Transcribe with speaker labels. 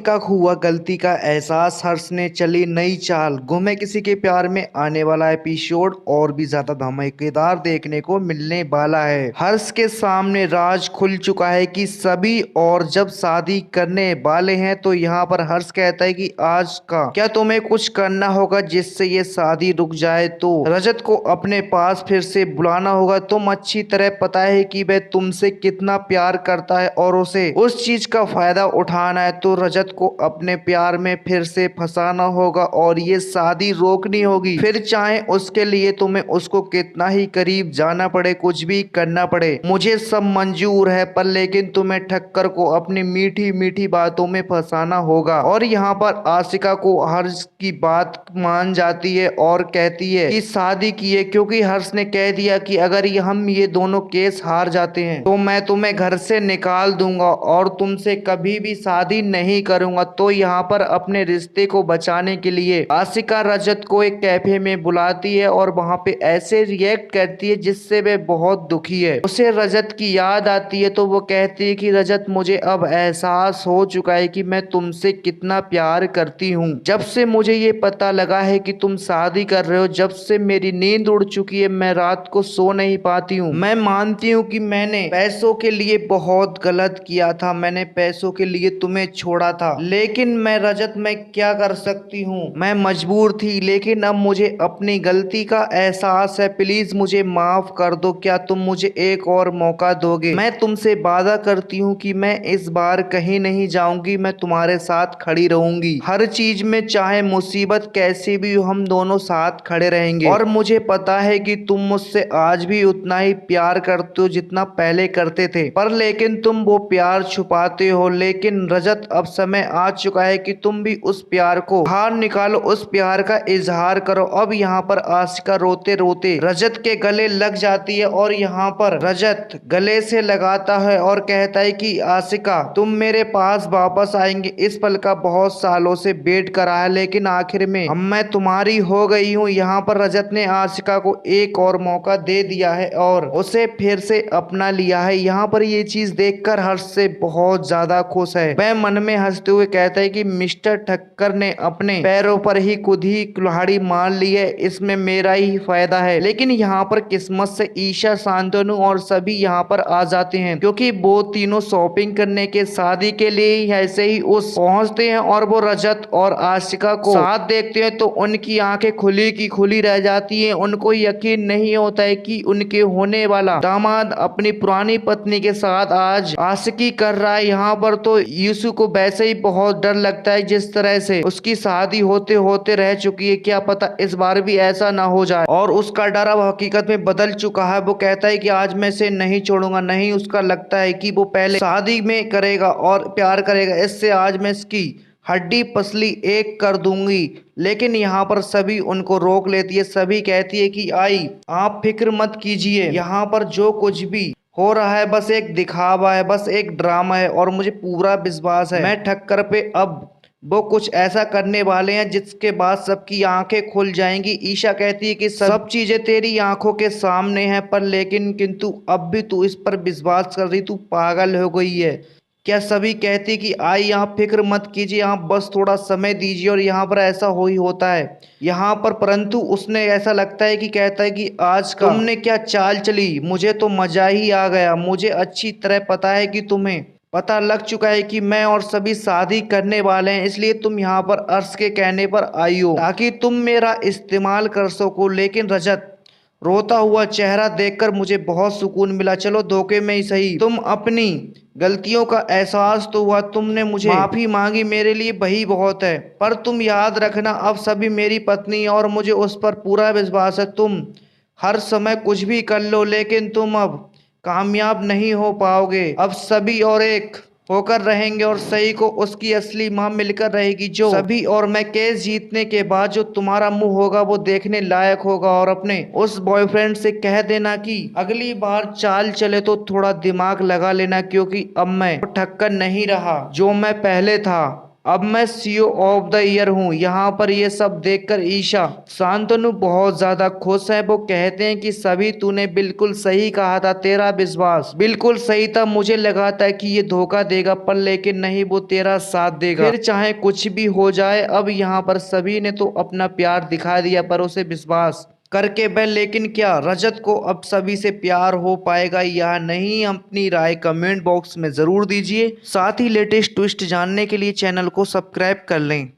Speaker 1: का हुआ गलती का एहसास, हर्ष ने चली नई चाल। गुमे किसी के प्यार में आने वाला एपिसोड और भी ज्यादा धमाकेदार देखने को मिलने वाला है। हर्ष के सामने राज खुल चुका है कि सभी और जब शादी करने वाले हैं तो यहाँ पर हर्ष कहता है कि आज का क्या तुम्हें कुछ करना होगा जिससे ये शादी रुक जाए। तो रजत को अपने पास फिर से बुलाना होगा। तुम अच्छी तरह पता है कि वह तुमसे कितना प्यार करता है और उसे उस चीज का फायदा उठाना है। तो रजत को अपने प्यार में फिर से फंसाना होगा और ये शादी रोकनी होगी, फिर चाहे उसके लिए तुम्हें उसको कितना ही करीब जाना पड़े, कुछ भी करना पड़े, मुझे सब मंजूर है। पर लेकिन तुम्हें ठक्कर को अपनी मीठी मीठी बातों में फंसाना होगा। और यहाँ पर आशिका को हर्ष की बात मान जाती है और कहती है कि शादी की है, क्योंकि हर्ष ने कह दिया कि अगर हम ये दोनों केस हार जाते हैं तो मैं तुम्हें घर से निकाल दूंगा और तुमसे कभी भी शादी नहीं करूंगा। तो यहाँ पर अपने रिश्ते को बचाने के लिए आशिका रजत को एक कैफे में बुलाती है और वहां पे ऐसे रिएक्ट करती है जिससे वे बहुत दुखी है। उसे रजत की याद आती है तो वो कहती है कि रजत, मुझे अब एहसास हो चुका है कि मैं तुमसे कितना प्यार करती हूँ। जब से मुझे ये पता लगा है कि तुम शादी कर रहे हो, जब से मेरी नींद उड़ चुकी है, मैं रात को सो नहीं पाती हूँ। मैं मानती हूँ कि मैंने पैसों के लिए बहुत गलत किया था, मैंने पैसों के लिए तुम्हें छोड़ा था, लेकिन मैं रजत, मैं क्या कर सकती हूँ, मैं मजबूर थी। लेकिन अब मुझे अपनी गलती का एहसास है, प्लीज मुझे माफ कर दो। क्या तुम मुझे एक और मौका दोगे? मैं तुमसे वादा करती हूँ कि मैं इस बार कहीं नहीं जाऊंगी, मैं तुम्हारे साथ खड़ी रहूंगी हर चीज में, चाहे मुसीबत कैसी भी हो, हम दोनों साथ खड़े रहेंगे। और मुझे पता है कि तुम मुझसे आज भी उतना ही प्यार करते हो जितना पहले करते थे, पर लेकिन तुम वो प्यार छुपाते हो। लेकिन रजत, अब समय आ चुका है कि तुम भी उस प्यार को बाहर निकालो, उस प्यार का इजहार करो। अब यहाँ पर आशिका रोते रोते रजत के गले लग जाती है और यहाँ पर रजत गले से लगाता है और कहता है कि आशिका, तुम मेरे पास वापस आएंगे, इस पल का बहुत सालों से वेट करा है, लेकिन आखिर में अब मैं तुम्हारी हो गई हूँ। यहाँ पर रजत ने आशिका को एक और मौका दे दिया है और उसे फिर से अपना लिया है। यहाँ पर ये चीज देखकर हर्ष से बहुत ज्यादा खुश है। वह मन में हंसते हुए कहता है कि मिस्टर ठक्कर ने अपने पैरों पर ही खुद ही कुल्हाड़ी मार ली है, इसमें मेरा ही फायदा है। लेकिन यहाँ पर किस्मत से ईशा, शांतनु और सभी यहाँ पर आ जाते हैं, क्योंकि वो तीनों शॉपिंग करने के शादी के लिए ही ऐसे ही उस पहुंचते हैं और वो रजत और आशिका को साथ देखते हैं तो उनकी आंखें खुली की खुली रह जाती हैं। उनको यकीन नहीं होता है कि उनके होने वाला दामाद अपनी पुरानी पत्नी के साथ आज आशिकी कर रहा है। यहाँ पर तो यीशु को वैसे ही बहुत डर लगता है, जिस तरह से उसकी शादी होते होते रह चुकी है, क्या पता इस बार भी ऐसा ना हो जाए। और उसका डर अब हकीकत में बदल चुका है। वो कहता है कि आज मैं इसे नहीं छोड़ूंगा। नहीं, उसका लगता है कि वो पहले शादी में करेगा और प्यार करेगा, इससे आज मैं इसकी हड्डी पसली एक कर दूंगी। लेकिन यहाँ पर सभी उनको रोक लेती है। सभी कहती है कि आई, आप फिक्र मत कीजिए, यहाँ पर जो कुछ भी हो रहा है बस एक दिखावा है, बस एक ड्रामा है और मुझे पूरा विश्वास है मैं ठक्कर पे अब वो कुछ ऐसा करने वाले हैं जिसके बाद सबकी आंखें खुल जाएंगी। ईशा कहती है कि सब चीजें तेरी आंखों के सामने हैं, पर लेकिन किंतु अब भी तू इस पर विश्वास कर रही, तू पागल हो गई है क्या? सभी कहती कि आई, आप फिक्र मत कीजिए, आप बस थोड़ा समय दीजिए। और यहाँ पर ऐसा हो ही होता है यहाँ पर, परंतु उसने ऐसा लगता है कि कहता है कि आज का तुमने क्या चाल चली, मुझे तो मजा ही आ गया। मुझे अच्छी तरह पता है कि तुम्हें पता लग चुका है कि मैं और सभी शादी करने वाले हैं, इसलिए तुम यहाँ पर अर्श के कहने पर आई हो ताकि तुम मेरा इस्तेमाल कर सको। लेकिन रजत, रोता हुआ चेहरा देखकर मुझे बहुत सुकून मिला। चलो धोखे में ही सही, तुम अपनी गलतियों का एहसास तो हुआ, तुमने मुझे माफी मांगी, मेरे लिए वही बहुत है। पर तुम याद रखना, अब सभी मेरी पत्नी है और मुझे उस पर पूरा विश्वास है। तुम हर समय कुछ भी कर लो, लेकिन तुम अब कामयाब नहीं हो पाओगे। अब सभी और एक होकर रहेंगे और सही को उसकी असली माँ मिलकर रहेगी। जो सभी और मैं केस जीतने के बाद जो तुम्हारा मुंह होगा वो देखने लायक होगा। और अपने उस बॉयफ्रेंड से कह देना कि अगली बार चाल चले तो थोड़ा दिमाग लगा लेना, क्योंकि अब मैं ठक्कर नहीं रहा जो मैं पहले था। अब मैं सीईओ ऑफ द ईयर हूँ। यहाँ पर ये सब देखकर ईशा शांतनु बहुत ज्यादा खुश है। वो कहते हैं कि सभी तूने बिल्कुल सही कहा था, तेरा विश्वास बिल्कुल सही था। मुझे लगा था कि ये धोखा देगा पर लेकिन नहीं, वो तेरा साथ देगा फिर चाहे कुछ भी हो जाए। अब यहाँ पर सभी ने तो अपना प्यार दिखा दिया पर उसे विश्वास करके वह, लेकिन क्या रजत को अब सभी से प्यार हो पाएगा या नहीं? अपनी राय कमेंट बॉक्स में जरूर दीजिए। साथ ही लेटेस्ट ट्विस्ट जानने के लिए चैनल को सब्सक्राइब कर लें।